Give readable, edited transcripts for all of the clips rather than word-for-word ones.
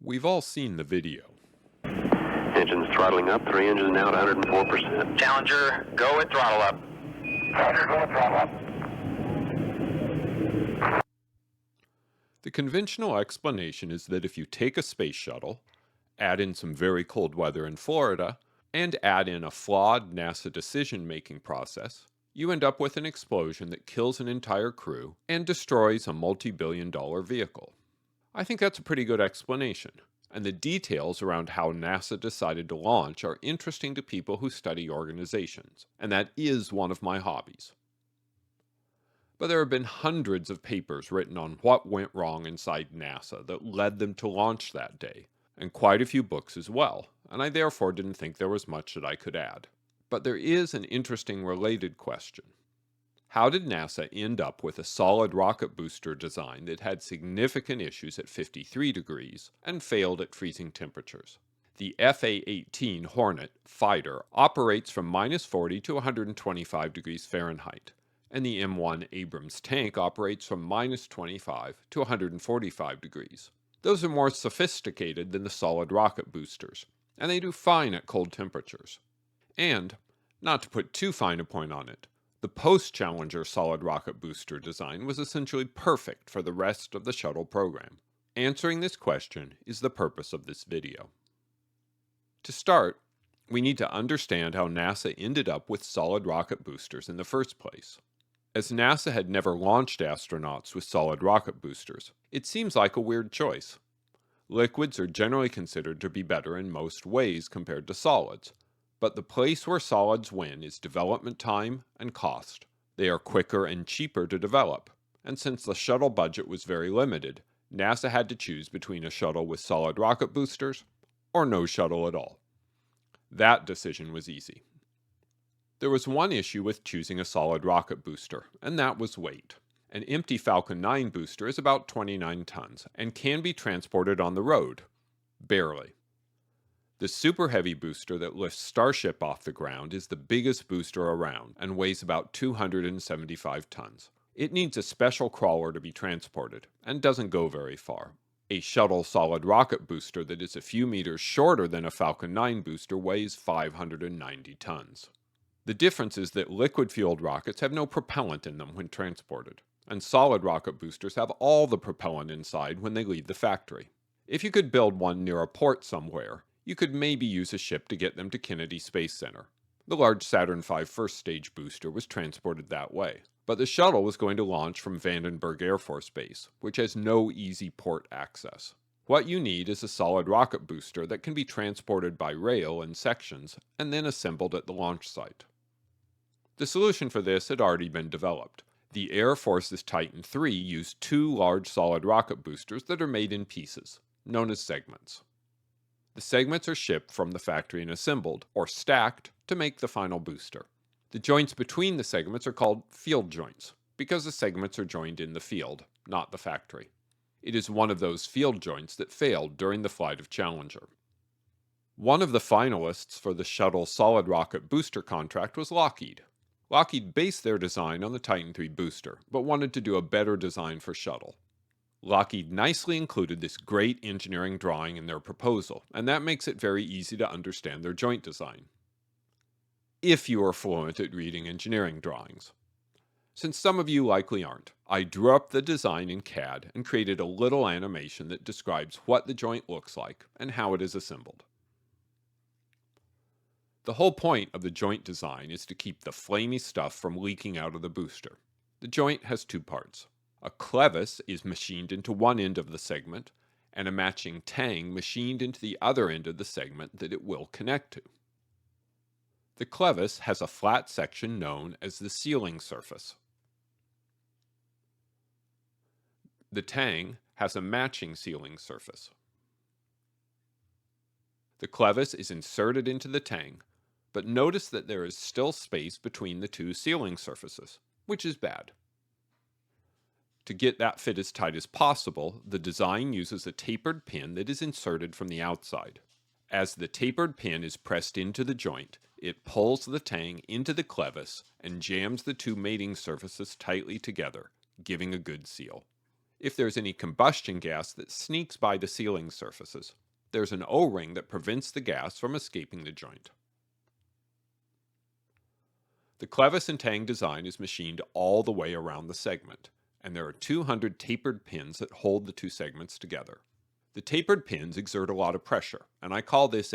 We've all seen the video. Engines throttling up, 3 engines now at 104%. Challenger, go with throttle up. Challenger, go with throttle up. The conventional explanation is that if you take a space shuttle, add in some very cold weather in Florida, and add in a flawed NASA decision-making process, you end up with an explosion that kills an entire crew and destroys a multi-billion-dollar vehicle. I think that's a pretty good explanation, and the details around how NASA decided to launch are interesting to people who study organizations, and that is one of my hobbies. But there have been hundreds of papers written on what went wrong inside NASA that led them to launch that day, and quite a few books as well, and I therefore didn't think there was much that I could add. But there is an interesting related question. How did NASA end up with a solid rocket booster design that had significant issues at 53 degrees and failed at freezing temperatures? The FA-18 Hornet fighter operates from -40 to 125 degrees Fahrenheit, and the M1 Abrams tank operates from -25 to 145 degrees. Those are more sophisticated than the solid rocket boosters, and they do fine at cold temperatures. And, not to put too fine a point on it, the post-Challenger solid rocket booster design was essentially perfect for the rest of the shuttle program. Answering this question is the purpose of this video. To start, we need to understand how NASA ended up with solid rocket boosters in the first place. As NASA had never launched astronauts with solid rocket boosters, it seems like a weird choice. Liquids are generally considered to be better in most ways compared to solids, but the place where solids win is development time and cost. They are quicker and cheaper to develop, and since the shuttle budget was very limited, NASA had to choose between a shuttle with solid rocket boosters or no shuttle at all. That decision was easy. There was one issue with choosing a solid rocket booster, and that was weight. An empty Falcon 9 booster is about 29 tons and can be transported on the road. Barely. The Super Heavy booster that lifts Starship off the ground is the biggest booster around and weighs about 275 tons. It needs a special crawler to be transported and doesn't go very far. A shuttle solid rocket booster that is a few meters shorter than a Falcon 9 booster weighs 590 tons. The difference is that liquid-fueled rockets have no propellant in them when transported, and solid rocket boosters have all the propellant inside when they leave the factory. If you could build one near a port somewhere, you could maybe use a ship to get them to Kennedy Space Center. The large Saturn V first stage booster was transported that way, but the shuttle was going to launch from Vandenberg Air Force Base, which has no easy port access. What you need is a solid rocket booster that can be transported by rail in sections and then assembled at the launch site. The solution for this had already been developed. The Air Force's Titan III used two large solid rocket boosters that are made in pieces, known as segments. The segments are shipped from the factory and assembled, or stacked, to make the final booster. The joints between the segments are called field joints, because the segments are joined in the field, not the factory. It is one of those field joints that failed during the flight of Challenger. One of the finalists for the shuttle solid rocket booster contract was Lockheed. Lockheed based their design on the Titan III booster, but wanted to do a better design for shuttle. Lockheed nicely included this great engineering drawing in their proposal, and that makes it very easy to understand their joint design. If you are fluent at reading engineering drawings. Since some of you likely aren't, I drew up the design in CAD and created a little animation that describes what the joint looks like and how it is assembled. The whole point of the joint design is to keep the flamey stuff from leaking out of the booster. The joint has two parts. A clevis is machined into one end of the segment, and a matching tang machined into the other end of the segment that it will connect to. The clevis has a flat section known as the sealing surface. The tang has a matching sealing surface. The clevis is inserted into the tang, but notice that there is still space between the two sealing surfaces, which is bad. To get that fit as tight as possible, the design uses a tapered pin that is inserted from the outside. As the tapered pin is pressed into the joint, it pulls the tang into the clevis and jams the two mating surfaces tightly together, giving a good seal. If there's any combustion gas that sneaks by the sealing surfaces, there's an O-ring that prevents the gas from escaping the joint. The clevis and tang design is machined all the way around the segment, and there are 200 tapered pins that hold the two segments together. The tapered pins exert a lot of pressure, and I call this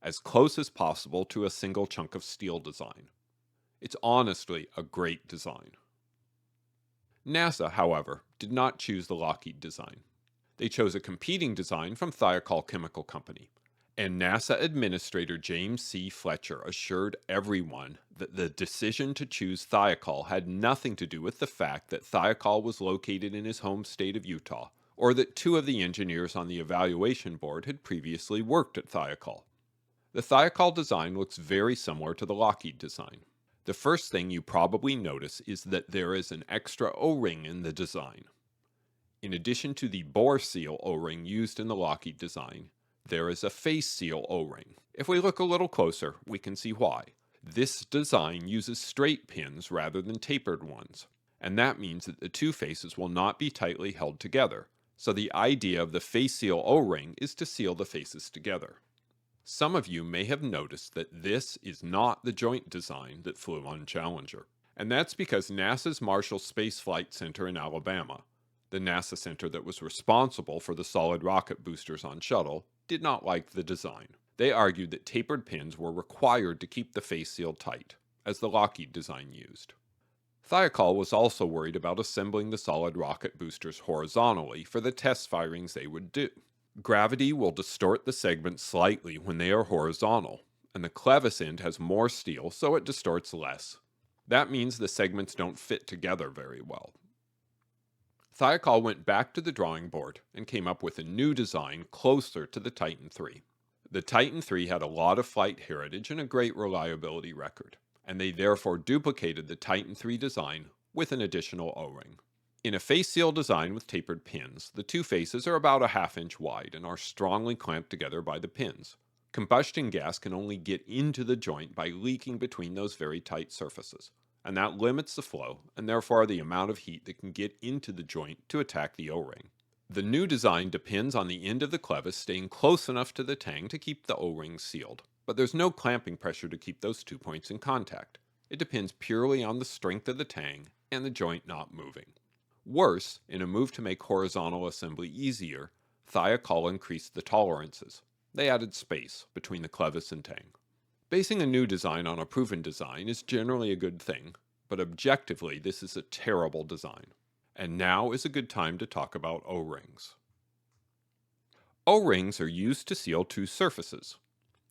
as close as possible to a single chunk of steel design. It's honestly a great design. NASA, however, did not choose the Lockheed design. They chose a competing design from Thiokol Chemical Company, and NASA Administrator James C. Fletcher assured everyone that the decision to choose Thiokol had nothing to do with the fact that Thiokol was located in his home state of Utah, or that two of the engineers on the evaluation board had previously worked at Thiokol. The Thiokol design looks very similar to the Lockheed design. The first thing you probably notice is that there is an extra O-ring in the design. In addition to the bore seal O-ring used in the Lockheed design, there is a face seal O-ring. If we look a little closer, we can see why. This design uses straight pins rather than tapered ones, and that means that the two faces will not be tightly held together, so the idea of the face seal O-ring is to seal the faces together. Some of you may have noticed that this is not the joint design that flew on Challenger, and that's because NASA's Marshall Space Flight Center in Alabama, the NASA center that was responsible for the solid rocket boosters on Shuttle, did not like the design. They argued that tapered pins were required to keep the face sealed tight, as the Lockheed design used. Thiokol was also worried about assembling the solid rocket boosters horizontally for the test firings they would do. Gravity will distort the segments slightly when they are horizontal, and the clevis end has more steel, so it distorts less. That means the segments don't fit together very well. Thiokol went back to the drawing board and came up with a new design closer to the Titan III. The Titan III had a lot of flight heritage and a great reliability record, and they therefore duplicated the Titan III design with an additional O-ring. In a face seal design with tapered pins, the two faces are about a ½ inch wide and are strongly clamped together by the pins. Combustion gas can only get into the joint by leaking between those very tight surfaces, and that limits the flow and therefore the amount of heat that can get into the joint to attack the O-ring. The new design depends on the end of the clevis staying close enough to the tang to keep the O-ring sealed, but there's no clamping pressure to keep those 2 points in contact. It depends purely on the strength of the tang and the joint not moving. Worse, in a move to make horizontal assembly easier, Thiokol increased the tolerances. They added space between the clevis and tang. Basing a new design on a proven design is generally a good thing, but objectively this is a terrible design. And now is a good time to talk about O-rings. O-rings are used to seal two surfaces.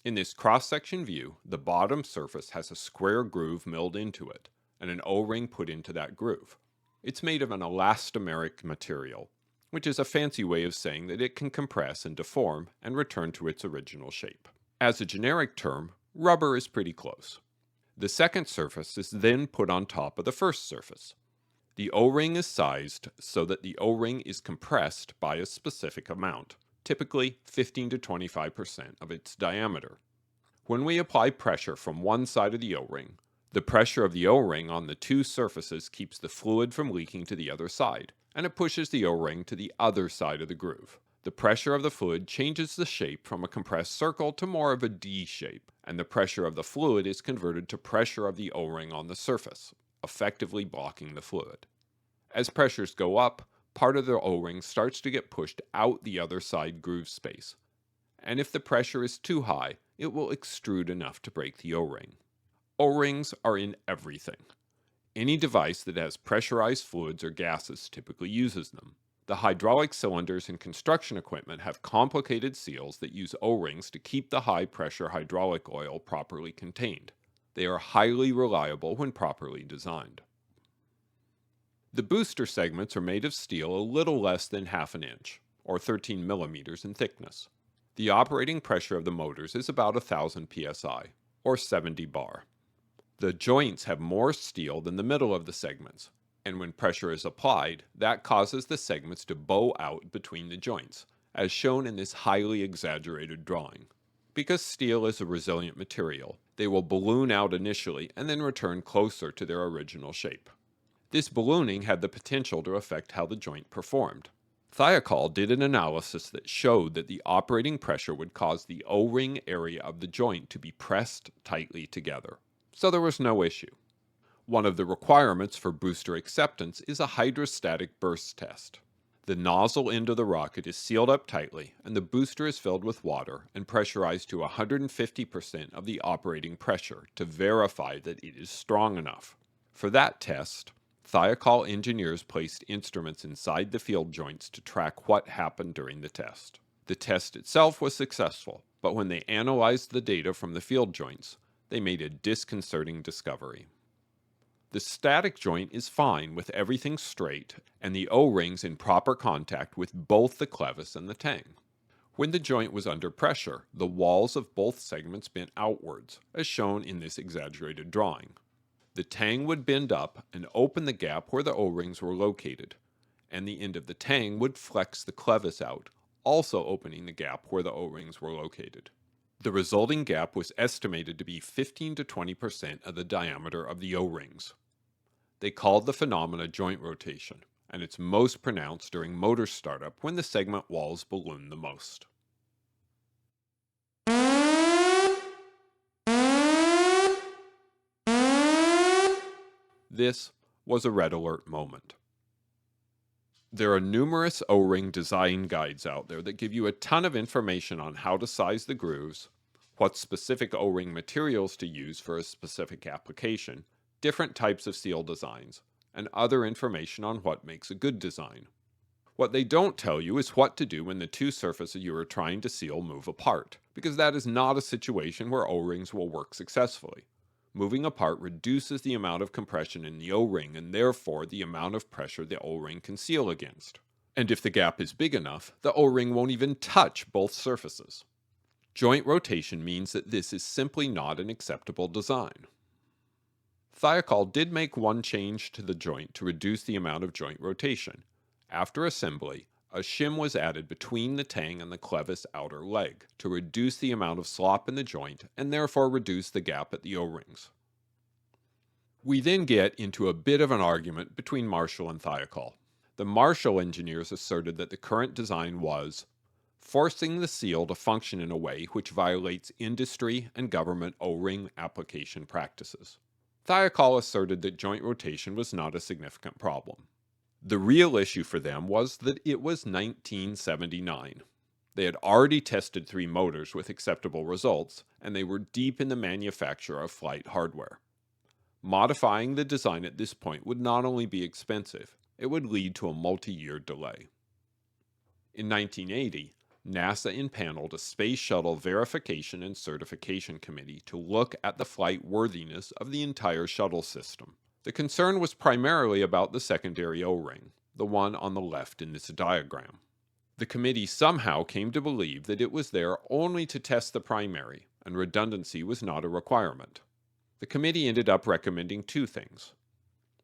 In this cross-section view, the bottom surface has a square groove milled into it, and an O-ring put into that groove. It's made of an elastomeric material, which is a fancy way of saying that it can compress and deform and return to its original shape. As a generic term, rubber is pretty close. The second surface is then put on top of the first surface. The O-ring is sized so that the O-ring is compressed by a specific amount, typically 15 to 25% of its diameter. When we apply pressure from one side of the O-ring, the pressure of the O-ring on the two surfaces keeps the fluid from leaking to the other side, and it pushes the O-ring to the other side of the groove. The pressure of the fluid changes the shape from a compressed circle to more of a D shape, and the pressure of the fluid is converted to pressure of the O-ring on the surface, effectively blocking the fluid. As pressures go up, part of the O-ring starts to get pushed out the other side groove space, and if the pressure is too high, it will extrude enough to break the O-ring. O-rings are in everything. Any device that has pressurized fluids or gases typically uses them. The hydraulic cylinders in construction equipment have complicated seals that use O-rings to keep the high-pressure hydraulic oil properly contained. They are highly reliable when properly designed. The booster segments are made of steel a little less than ½ inch, or 13 millimeters in thickness. The operating pressure of the motors is about 1,000 psi, or 70 bar. The joints have more steel than the middle of the segments, and when pressure is applied, that causes the segments to bow out between the joints, as shown in this highly exaggerated drawing. Because steel is a resilient material, they will balloon out initially and then return closer to their original shape. This ballooning had the potential to affect how the joint performed. Thiokol did an analysis that showed that the operating pressure would cause the O-ring area of the joint to be pressed tightly together, so there was no issue. One of the requirements for booster acceptance is a hydrostatic burst test. The nozzle end of the rocket is sealed up tightly, and the booster is filled with water and pressurized to 150% of the operating pressure to verify that it is strong enough. For that test, Thiokol engineers placed instruments inside the field joints to track what happened during the test. The test itself was successful, but when they analyzed the data from the field joints, they made a disconcerting discovery. The static joint is fine with everything straight and the O-rings in proper contact with both the clevis and the tang. When the joint was under pressure, the walls of both segments bent outwards, as shown in this exaggerated drawing. The tang would bend up and open the gap where the O-rings were located, and the end of the tang would flex the clevis out, also opening the gap where the O-rings were located. The resulting gap was estimated to be 15 to 20% of the diameter of the O-rings. They called the phenomena joint rotation, and it's most pronounced during motor startup when the segment walls balloon the most. This was a red alert moment. There are numerous O-ring design guides out there that give you a ton of information on how to size the grooves, what specific O-ring materials to use for a specific application, different types of seal designs, and other information on what makes a good design. What they don't tell you is what to do when the two surfaces you are trying to seal move apart, because that is not a situation where O-rings will work successfully. Moving apart reduces the amount of compression in the O-ring and therefore the amount of pressure the O-ring can seal against. And if the gap is big enough, the O-ring won't even touch both surfaces. Joint rotation means that this is simply not an acceptable design. Thiokol did make one change to the joint to reduce the amount of joint rotation. After assembly, a shim was added between the tang and the clevis outer leg to reduce the amount of slop in the joint and therefore reduce the gap at the O-rings. We then get into a bit of an argument between Marshall and Thiokol. The Marshall engineers asserted that the current design was forcing the seal to function in a way which violates industry and government O-ring application practices. Thiokol asserted that joint rotation was not a significant problem. The real issue for them was that it was 1979. They had already tested 3 motors with acceptable results, and they were deep in the manufacture of flight hardware. Modifying the design at this point would not only be expensive, it would lead to a multi-year delay. In 1980, NASA impaneled a Space Shuttle Verification and Certification Committee to look at the flight worthiness of the entire shuttle system. The concern was primarily about the secondary O-ring, the one on the left in this diagram. The committee somehow came to believe that it was there only to test the primary, and redundancy was not a requirement. The committee ended up recommending 2 things.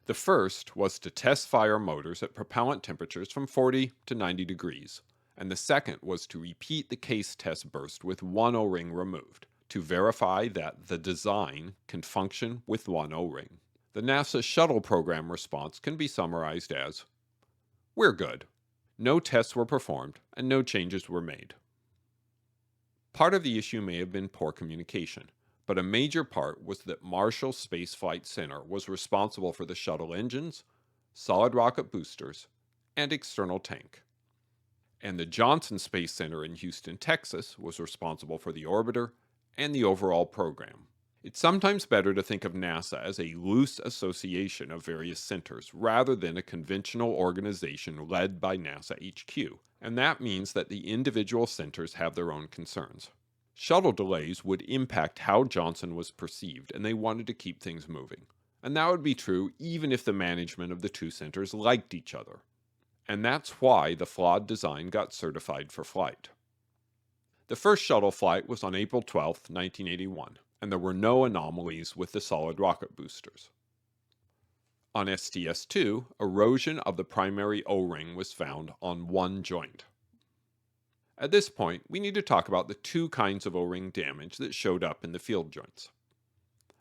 The first was to test fire motors at propellant temperatures from 40 to 90 degrees, and the second was to repeat the case test burst with 1 O-ring removed, to verify that the design can function with 1 O-ring. The NASA shuttle program response can be summarized as, "We're good." No tests were performed, and no changes were made. Part of the issue may have been poor communication, but a major part was that Marshall Space Flight Center was responsible for the shuttle engines, solid rocket boosters, and external tank. And the Johnson Space Center in Houston, Texas was responsible for the orbiter and the overall program. It's sometimes better to think of NASA as a loose association of various centers rather than a conventional organization led by NASA HQ, and that means that the individual centers have their own concerns. Shuttle delays would impact how Johnson was perceived, and they wanted to keep things moving. And that would be true even if the management of the 2 centers liked each other. And that's why the flawed design got certified for flight. The first shuttle flight was on April 12, 1981. And there were no anomalies with the solid rocket boosters. On STS-2, erosion of the primary O-ring was found on 1 joint. At this point, we need to talk about the 2 kinds of O-ring damage that showed up in the field joints.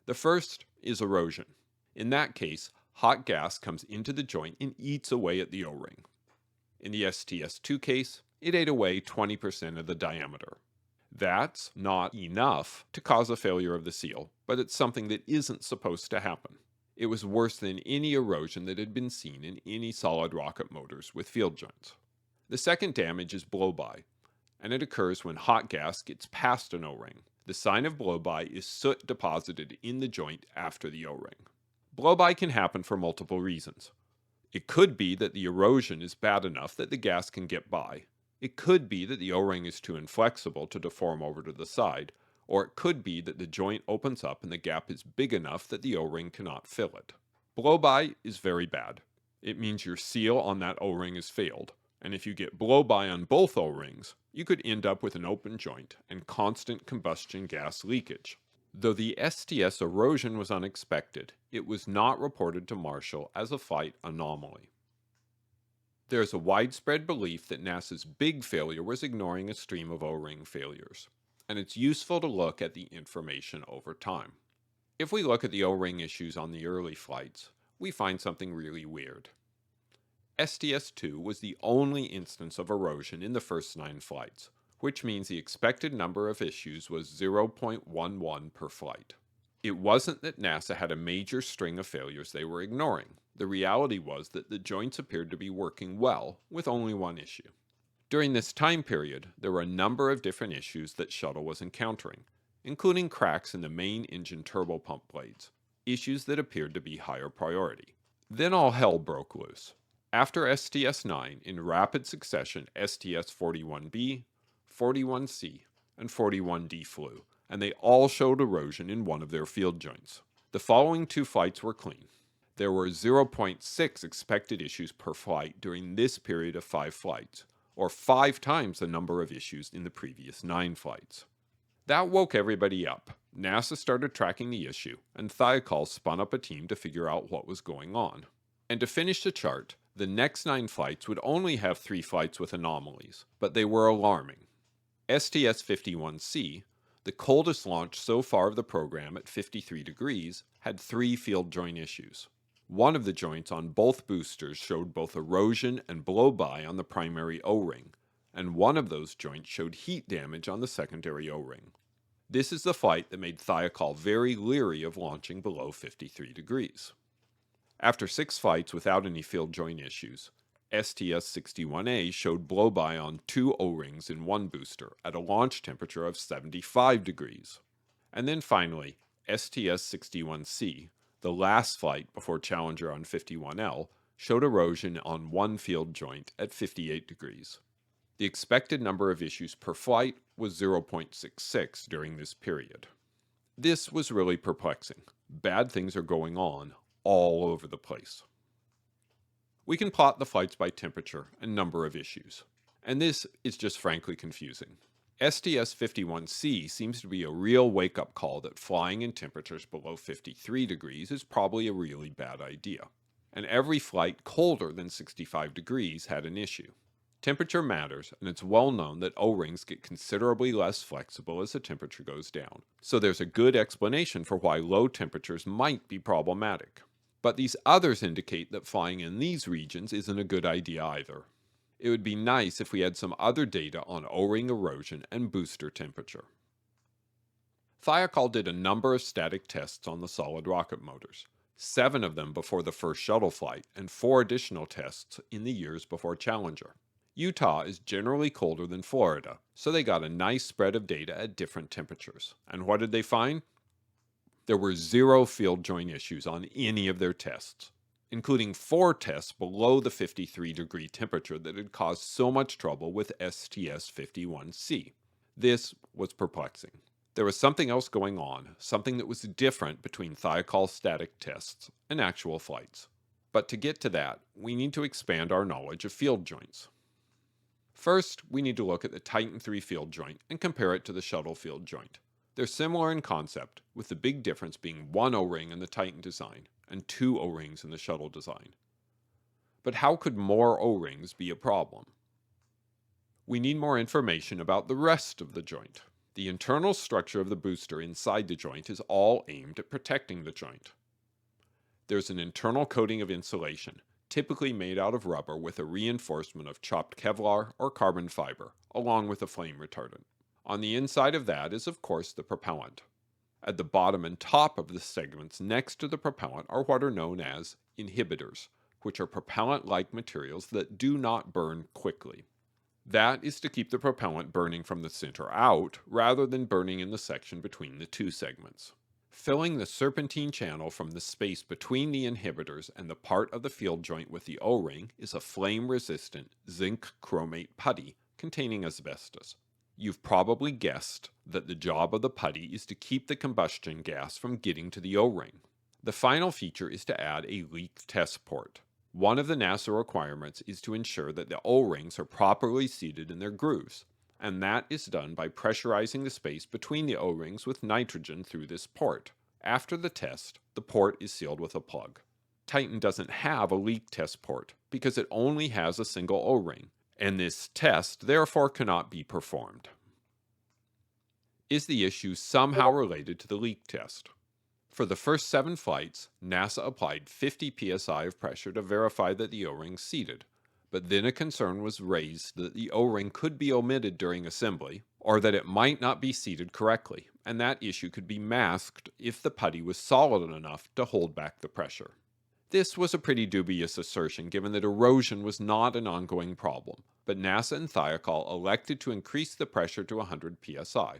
The first is erosion. In that case, hot gas comes into the joint and eats away at the O-ring. In the STS-2 case, it ate away 20% of the diameter. That's not enough to cause a failure of the seal, but it's something that isn't supposed to happen. It was worse than any erosion that had been seen in any solid rocket motors with field joints. The second damage is blow-by, and it occurs when hot gas gets past an O-ring. The sign of blow-by is soot deposited in the joint after the O-ring. Blow-by can happen for multiple reasons. It could be that the erosion is bad enough that the gas can get by. It could be that the O-ring is too inflexible to deform over to the side, or it could be that the joint opens up and the gap is big enough that the O-ring cannot fill it. Blow-by is very bad. It means your seal on that O-ring has failed, and if you get blow-by on both O-rings, you could end up with an open joint and constant combustion gas leakage. Though the STS erosion was unexpected, it was not reported to Marshall as a flight anomaly. There is a widespread belief that NASA's big failure was ignoring a stream of O-ring failures, and it's useful to look at the information over time. If we look at the O-ring issues on the early flights, we find something really weird. STS-2 was the only instance of erosion in the first 9 flights, which means the expected number of issues was 0.11 per flight. It wasn't that NASA had a major string of failures they were ignoring. The reality was that the joints appeared to be working well, with only one issue. During this time period, there were a number of different issues that Shuttle was encountering, including cracks in the main engine turbopump blades, issues that appeared to be higher priority. Then all hell broke loose. After STS-9, in rapid succession, STS-41B, 41C, and 41D flew, and they all showed erosion in one of their field joints. The following 2 flights were clean. There were 0.6 expected issues per flight during this period of 5 flights, or 5 times the number of issues in the previous 9 flights. That woke everybody up. NASA started tracking the issue, and Thiokol spun up a team to figure out what was going on. And to finish the chart, the next 9 flights would only have 3 flights with anomalies, but they were alarming. STS-51C, the coldest launch so far of the program at 53 degrees, had 3 field joint issues. One of the joints on both boosters showed both erosion and blow-by on the primary O-ring, and one of those joints showed heat damage on the secondary O-ring. This is the flight that made Thiokol very leery of launching below 53 degrees. After 6 flights without any field joint issues, STS-61A showed blow-by on 2 O-rings in one booster at a launch temperature of 75 degrees. And then finally, STS-61C, the last flight before Challenger on 51L, showed erosion on one field joint at 58 degrees. The expected number of issues per flight was 0.66 during this period. This was really perplexing. Bad things are going on all over the place. We can plot the flights by temperature and number of issues, and this is just frankly confusing. STS-51C seems to be a real wake-up call that flying in temperatures below 53 degrees is probably a really bad idea, and every flight colder than 65 degrees had an issue. Temperature matters, and it's well known that O-rings get considerably less flexible as the temperature goes down, so there's a good explanation for why low temperatures might be problematic. But these others indicate that flying in these regions isn't a good idea either. It would be nice if we had some other data on O-ring erosion and booster temperature. Thiokol did a number of static tests on the solid rocket motors, 7 of them before the first shuttle flight, and 4 additional tests in the years before Challenger. Utah is generally colder than Florida, so they got a nice spread of data at different temperatures. And what did they find? There were 0 field joint issues on any of their tests, including 4 tests below the 53-degree temperature that had caused so much trouble with STS-51C. This was perplexing. There was something else going on, something that was different between Thiokol static tests and actual flights. But to get to that, we need to expand our knowledge of field joints. First, we need to look at the Titan III field joint and compare it to the shuttle field joint. They're similar in concept, with the big difference being 1 O-ring in the Titan design and 2 O-rings in the shuttle design. But how could more O-rings be a problem? We need more information about the rest of the joint. The internal structure of the booster inside the joint is all aimed at protecting the joint. There's an internal coating of insulation, typically made out of rubber with a reinforcement of chopped Kevlar or carbon fiber, along with a flame retardant. On the inside of that is, of course, the propellant. At the bottom and top of the segments next to the propellant are what are known as inhibitors, which are propellant-like materials that do not burn quickly. That is to keep the propellant burning from the center out, rather than burning in the section between the two segments. Filling the serpentine channel from the space between the inhibitors and the part of the field joint with the O-ring is a flame-resistant zinc chromate putty containing asbestos. You've probably guessed that the job of the putty is to keep the combustion gas from getting to the O-ring. The final feature is to add a leak test port. One of the NASA requirements is to ensure that the O-rings are properly seated in their grooves, and that is done by pressurizing the space between the O-rings with nitrogen through this port. After the test, the port is sealed with a plug. Titan doesn't have a leak test port because it only has a single O-ring, and this test therefore cannot be performed. Is the issue somehow related to the leak test? For the first 7 flights, NASA applied 50 psi of pressure to verify that the O-ring seated, but then a concern was raised that the O-ring could be omitted during assembly, or that it might not be seated correctly, and that issue could be masked if the putty was solid enough to hold back the pressure. This was a pretty dubious assertion given that erosion was not an ongoing problem, but NASA and Thiokol elected to increase the pressure to 100 psi.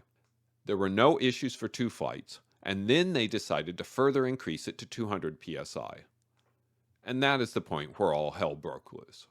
There were no issues for 2 flights, and then they decided to further increase it to 200 psi. And that is the point where all hell broke loose.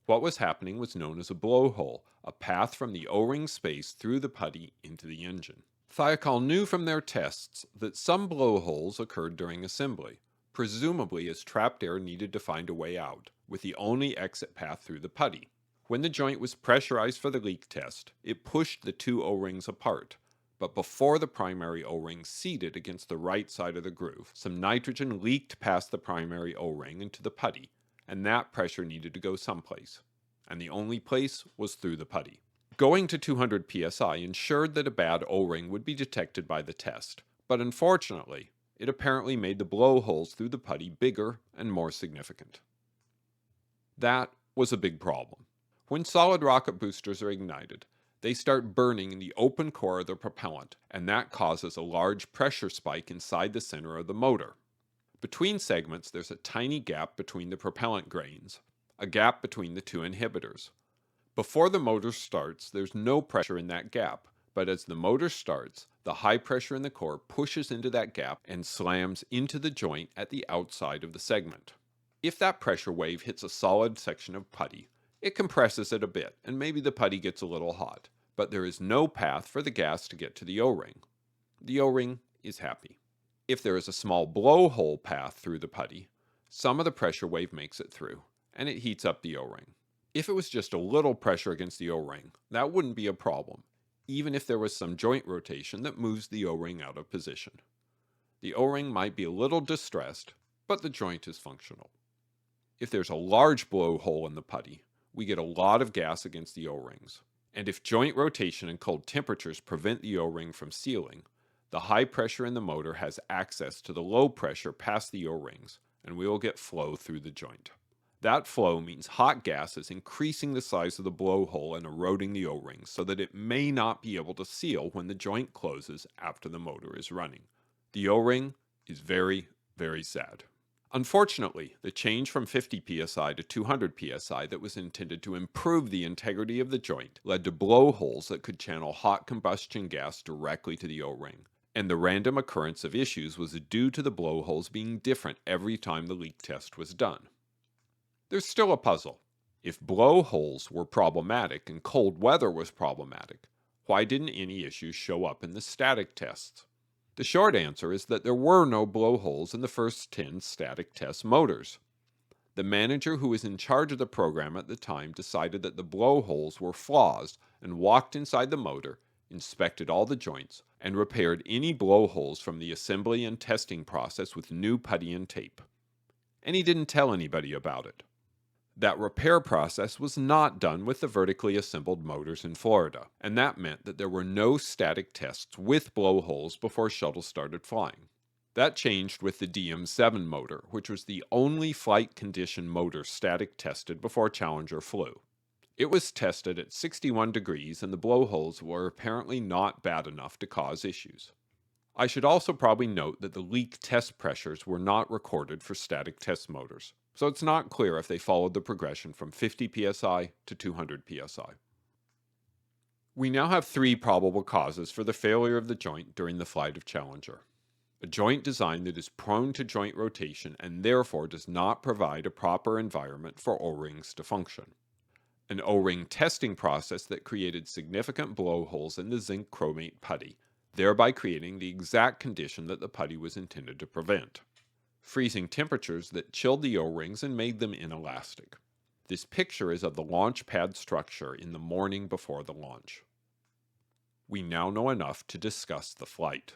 What was happening was known as a blowhole, a path from the O-ring space through the putty into the engine. Thiokol knew from their tests that some blowholes occurred during assembly, presumably as trapped air needed to find a way out, with the only exit path through the putty. When the joint was pressurized for the leak test, it pushed the 2 O-rings apart, but before the primary O-ring seated against the right side of the groove, some nitrogen leaked past the primary O-ring into the putty, and that pressure needed to go someplace. And the only place was through the putty. Going to 200 psi ensured that a bad O-ring would be detected by the test, but unfortunately, it apparently made the blowholes through the putty bigger and more significant. That was a big problem. When solid rocket boosters are ignited, they start burning in the open core of the propellant, and that causes a large pressure spike inside the center of the motor. Between segments, there's a tiny gap between the propellant grains, a gap between the 2 inhibitors. Before the motor starts, there's no pressure in that gap, but as the motor starts, the high pressure in the core pushes into that gap and slams into the joint at the outside of the segment. If that pressure wave hits a solid section of putty, it compresses it a bit, and maybe the putty gets a little hot, but there is no path for the gas to get to the O-ring. The O-ring is happy. If there is a small blowhole path through the putty, some of the pressure wave makes it through, and it heats up the O-ring. If it was just a little pressure against the O-ring, that wouldn't be a problem, even if there was some joint rotation that moves the O-ring out of position. The O-ring might be a little distressed, but the joint is functional. If there's a large blowhole in the putty, we get a lot of gas against the O-rings. And if joint rotation and cold temperatures prevent the O-ring from sealing, the high pressure in the motor has access to the low pressure past the O-rings, and we will get flow through the joint. That flow means hot gases increasing the size of the blowhole and eroding the O-rings so that it may not be able to seal when the joint closes after the motor is running. The O-ring is very, very sad. Unfortunately, the change from 50 psi to 200 psi that was intended to improve the integrity of the joint led to blowholes that could channel hot combustion gas directly to the O-ring, and the random occurrence of issues was due to the blowholes being different every time the leak test was done. There's still a puzzle. If blowholes were problematic and cold weather was problematic, why didn't any issues show up in the static tests? The short answer is that there were no blowholes in the first 10 static test motors. The manager who was in charge of the program at the time decided that the blowholes were flaws and walked inside the motor, inspected all the joints, and repaired any blowholes from the assembly and testing process with new putty and tape. And he didn't tell anybody about it. That repair process was not done with the vertically assembled motors in Florida, and that meant that there were no static tests with blowholes before shuttle started flying. That changed with the DM-7 motor, which was the only flight condition motor static tested before Challenger flew. It was tested at 61 degrees and the blowholes were apparently not bad enough to cause issues. I should also probably note that the leak test pressures were not recorded for static test motors, so it's not clear if they followed the progression from 50 psi to 200 psi. We now have 3 probable causes for the failure of the joint during the flight of Challenger. A joint design that is prone to joint rotation and therefore does not provide a proper environment for O-rings to function. An O-ring testing process that created significant blowholes in the zinc chromate putty, thereby creating the exact condition that the putty was intended to prevent. Freezing temperatures that chilled the O-rings and made them inelastic. This picture is of the launch pad structure in the morning before the launch. We now know enough to discuss the flight.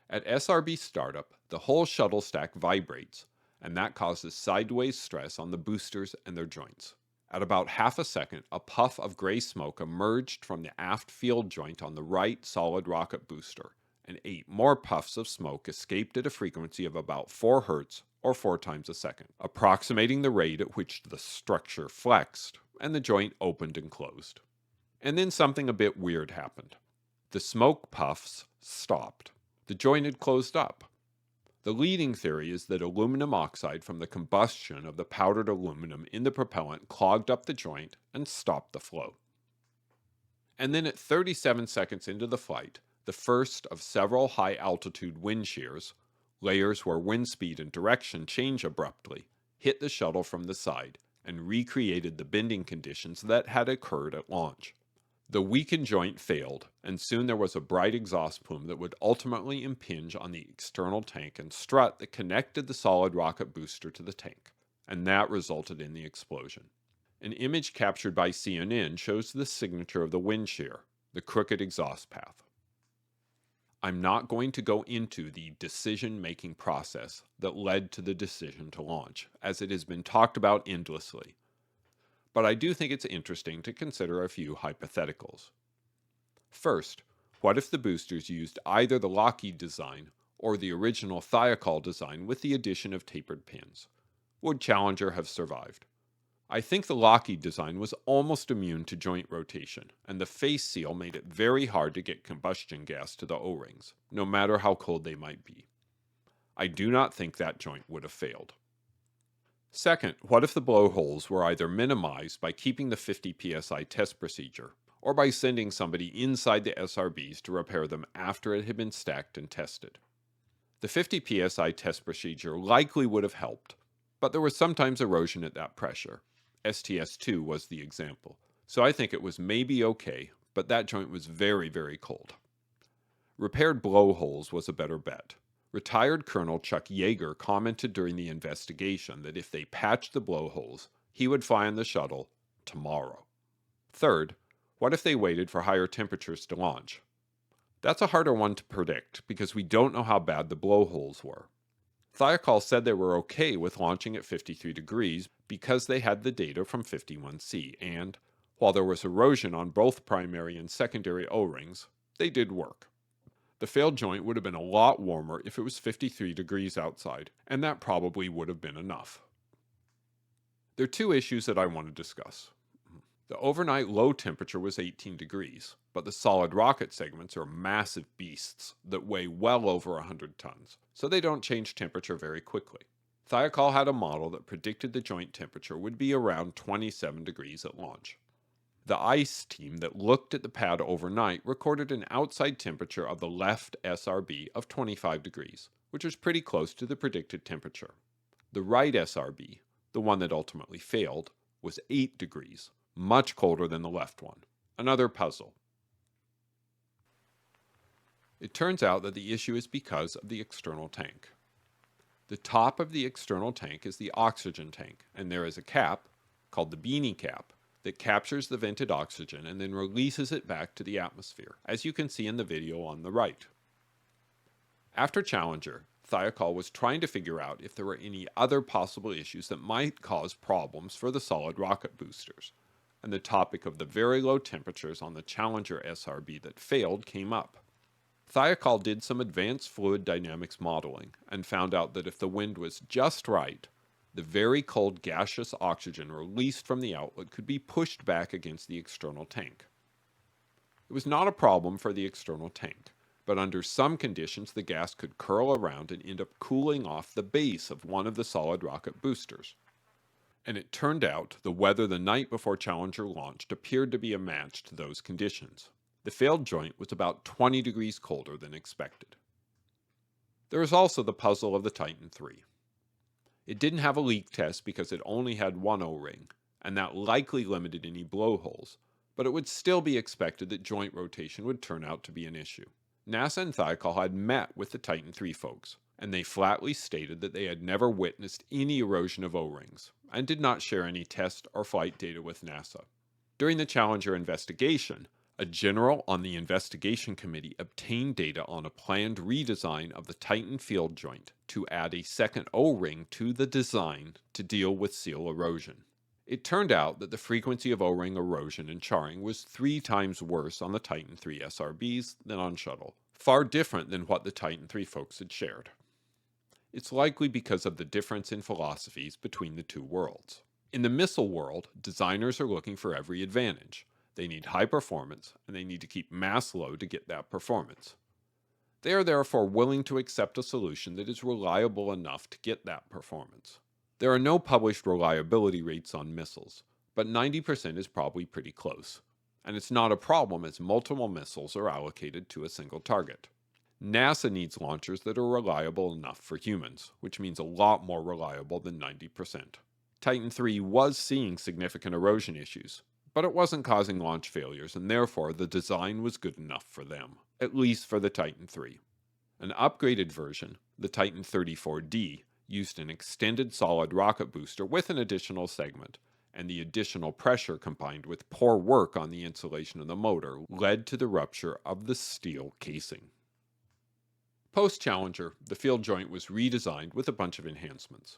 At SRB startup, the whole shuttle stack vibrates, and that causes sideways stress on the boosters and their joints. At about half a second, a puff of gray smoke emerged from the aft field joint on the right solid rocket booster, and 8 more puffs of smoke escaped at a frequency of about 4 Hz or 4 times a second, approximating the rate at which the structure flexed, and the joint opened and closed. And then something a bit weird happened. The smoke puffs stopped. The joint had closed up. The leading theory is that aluminum oxide from the combustion of the powdered aluminum in the propellant clogged up the joint and stopped the flow. And then at 37 seconds into the flight, the first of several high-altitude wind shears, layers where wind speed and direction change abruptly, hit the shuttle from the side and recreated the bending conditions that had occurred at launch. The weakened joint failed, and soon there was a bright exhaust plume that would ultimately impinge on the external tank and strut that connected the solid rocket booster to the tank, and that resulted in the explosion. An image captured by CNN shows the signature of the wind shear, the crooked exhaust path. I'm not going to go into the decision-making process that led to the decision to launch, as it has been talked about endlessly. But I do think it's interesting to consider a few hypotheticals. First, what if the boosters used either the Lockheed design or the original Thiokol design with the addition of tapered pins? Would Challenger have survived? I think the Lockheed design was almost immune to joint rotation, and the face seal made it very hard to get combustion gas to the O-rings, no matter how cold they might be. I do not think that joint would have failed. Second, what if the blowholes were either minimized by keeping the 50 psi test procedure, or by sending somebody inside the SRBs to repair them after it had been stacked and tested? The 50 psi test procedure likely would have helped, but there was sometimes erosion at that pressure. STS-2 was the example, so I think it was maybe okay, but that joint was very, very cold. Repaired blowholes was a better bet. Retired Colonel Chuck Yeager commented during the investigation that if they patched the blowholes, he would fly on the shuttle tomorrow. Third, what if they waited for higher temperatures to launch? That's a harder one to predict because we don't know how bad the blowholes were. Thiokol said they were okay with launching at 53 degrees because they had the data from 51C, and, while there was erosion on both primary and secondary O-rings, they did work. The failed joint would have been a lot warmer if it was 53 degrees outside, and that probably would have been enough. There are 2 issues that I want to discuss. The overnight low temperature was 18 degrees, but the solid rocket segments are massive beasts that weigh well over 100 tons, so they don't change temperature very quickly. Thiokol had a model that predicted the joint temperature would be around 27 degrees at launch. The ICE team that looked at the pad overnight recorded an outside temperature of the left SRB of 25 degrees, which was pretty close to the predicted temperature. The right SRB, the one that ultimately failed, was 8 degrees, much colder than the left one. Another puzzle. It turns out that the issue is because of the external tank. The top of the external tank is the oxygen tank, and there is a cap, called the beanie cap, that captures the vented oxygen and then releases it back to the atmosphere, as you can see in the video on the right. After Challenger, Thiokol was trying to figure out if there were any other possible issues that might cause problems for the solid rocket boosters, and the topic of the very low temperatures on the Challenger SRB that failed came up. Thiokol did some advanced fluid dynamics modeling and found out that if the wind was just right, the very cold gaseous oxygen released from the outlet could be pushed back against the external tank. It was not a problem for the external tank, but under some conditions the gas could curl around and end up cooling off the base of one of the solid rocket boosters. And it turned out the weather the night before Challenger launched appeared to be a match to those conditions. The failed joint was about 20 degrees colder than expected. There is also the puzzle of the Titan III. It didn't have a leak test because it only had one O-ring, and that likely limited any blowholes, but it would still be expected that joint rotation would turn out to be an issue. NASA and Thiokol had met with the Titan III folks, and they flatly stated that they had never witnessed any erosion of O-rings, and did not share any test or flight data with NASA. During the Challenger investigation, a general on the investigation committee obtained data on a planned redesign of the Titan field joint to add a second O-ring to the design to deal with seal erosion. It turned out that the frequency of O-ring erosion and charring was 3 times worse on the Titan III SRBs than on shuttle, far different than what the Titan III folks had shared. It's likely because of the difference in philosophies between the two worlds. In the missile world, designers are looking for every advantage. They need high performance, and they need to keep mass low to get that performance. They are therefore willing to accept a solution that is reliable enough to get that performance. There are no published reliability rates on missiles, but 90% is probably pretty close. And it's not a problem as multiple missiles are allocated to a single target. NASA needs launchers that are reliable enough for humans, which means a lot more reliable than 90%. Titan III was seeing significant erosion issues, but it wasn't causing launch failures, and therefore the design was good enough for them, at least for the Titan III. An upgraded version, the Titan 34D, used an extended solid rocket booster with an additional segment, and the additional pressure combined with poor work on the insulation of the motor led to the rupture of the steel casing. Post-Challenger, the field joint was redesigned with a bunch of enhancements.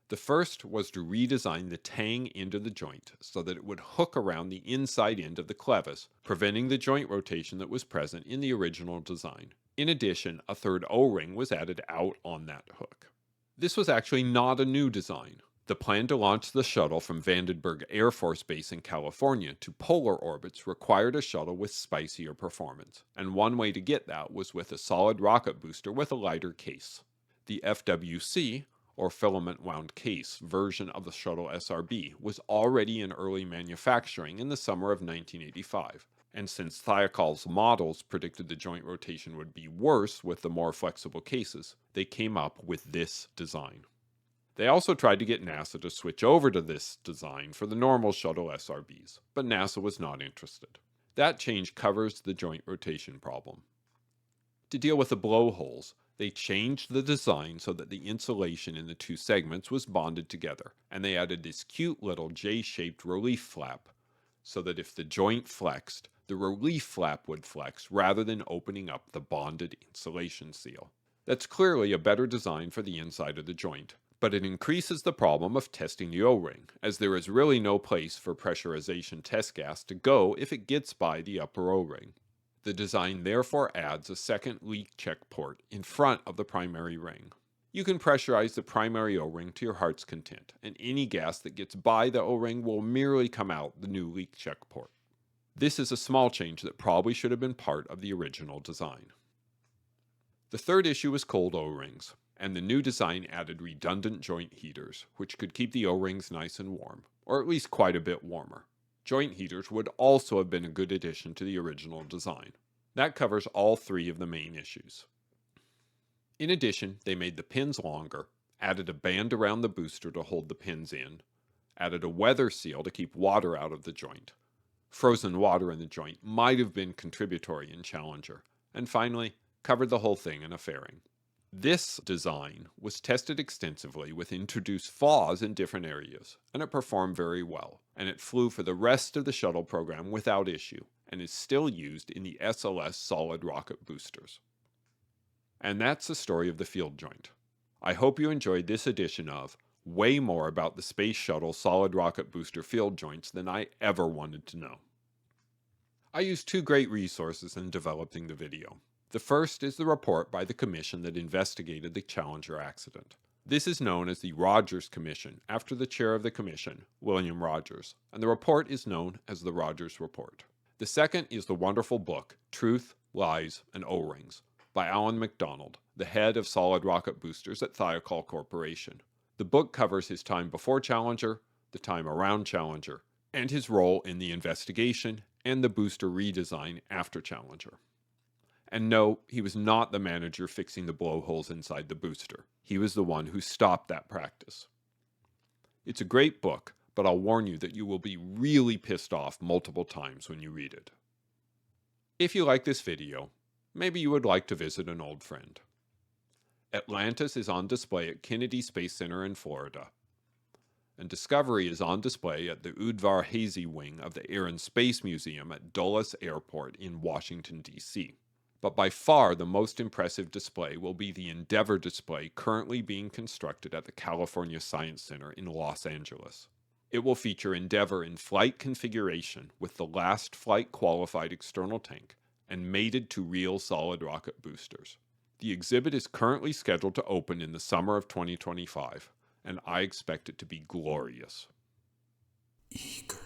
The first was to redesign the tang end of the joint so that it would hook around the inside end of the clevis, preventing the joint rotation that was present in the original design. In addition, a third O-ring was added out on that hook. This was actually not a new design. The plan to launch the shuttle from Vandenberg Air Force Base in California to polar orbits required a shuttle with spicier performance, and one way to get that was with a solid rocket booster with a lighter case. The FWC, or filament wound case, version of the shuttle SRB was already in early manufacturing in the summer of 1985, and since Thiokol's models predicted the joint rotation would be worse with the more flexible cases, they came up with this design. They also tried to get NASA to switch over to this design for the normal shuttle SRBs, but NASA was not interested. That change covers the joint rotation problem. To deal with the blowholes, they changed the design so that the insulation in the two segments was bonded together, and they added this cute little J-shaped relief flap, so that if the joint flexed, the relief flap would flex rather than opening up the bonded insulation seal. That's clearly a better design for the inside of the joint, but it increases the problem of testing the O-ring, as there is really no place for pressurization test gas to go if it gets by the upper O-ring. The design therefore adds a second leak check port in front of the primary ring. You can pressurize the primary O-ring to your heart's content, and any gas that gets by the O-ring will merely come out the new leak check port. This is a small change that probably should have been part of the original design. The third issue was cold O-rings, and the new design added redundant joint heaters, which could keep the O-rings nice and warm, or at least quite a bit warmer. Joint heaters would also have been a good addition to the original design. That covers all 3 of the main issues. In addition, they made the pins longer, added a band around the booster to hold the pins in, added a weather seal to keep water out of the joint. Frozen water in the joint might have been contributory in Challenger, and finally, covered the whole thing in a fairing. This design was tested extensively with introduced flaws in different areas, and it performed very well, and it flew for the rest of the shuttle program without issue, and is still used in the SLS solid rocket boosters. And that's the story of the field joint. I hope you enjoyed this edition of way more about the Space Shuttle solid rocket booster field joints than I ever wanted to know. I used 2 great resources in developing the video. The first is the report by the commission that investigated the Challenger accident. This is known as the Rogers Commission, after the chair of the commission, William Rogers, and the report is known as the Rogers Report. The second is the wonderful book, Truth, Lies, and O-Rings, by Alan MacDonald, the head of solid rocket boosters at Thiokol Corporation. The book covers his time before Challenger, the time around Challenger, and his role in the investigation and the booster redesign after Challenger. And no, he was not the manager fixing the blowholes inside the booster. He was the one who stopped that practice. It's a great book, but I'll warn you that you will be really pissed off multiple times when you read it. If you like this video, maybe you would like to visit an old friend. Atlantis is on display at Kennedy Space Center in Florida, and Discovery is on display at the Udvar-Hazy wing of the Air and Space Museum at Dulles Airport in Washington, D.C. But by far the most impressive display will be the Endeavour display currently being constructed at the California Science Center in Los Angeles. It will feature Endeavour in flight configuration with the last flight qualified external tank and mated to real solid rocket boosters. The exhibit is currently scheduled to open in the summer of 2025, and I expect it to be glorious. Eager